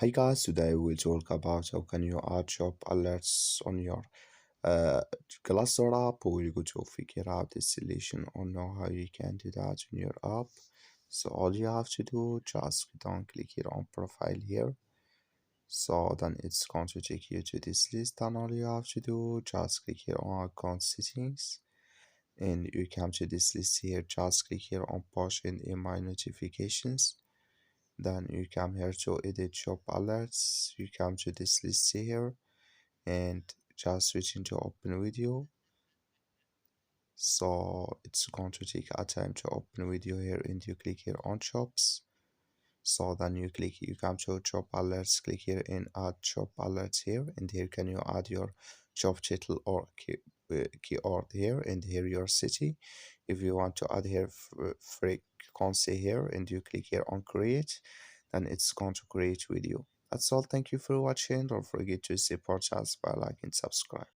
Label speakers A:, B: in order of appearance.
A: Hi guys, today we'll talk about how can you add shop alerts on your uh, Glassdoor app. We're going to figure out the solution or know how you can do that in your app. So all you have to do, just don't click here on profile here. So then it's going to take you to this list, and all you have to do, just click here on account settings, and you come to this list here. Just click here on push in email notifications. Then you come here to edit shop alerts. You come to this list here and just switch into open video. So it's going to take a time to open video here, and you click here on shops. So then you come to shop alerts, click here and add shop alerts here, and here can you add your shop title or keyword here, and here your city. If you want to add here frequency here, and you click here on create, then it's going to create video. That's all. Thank you for watching. Don't forget to support us by liking and subscribe.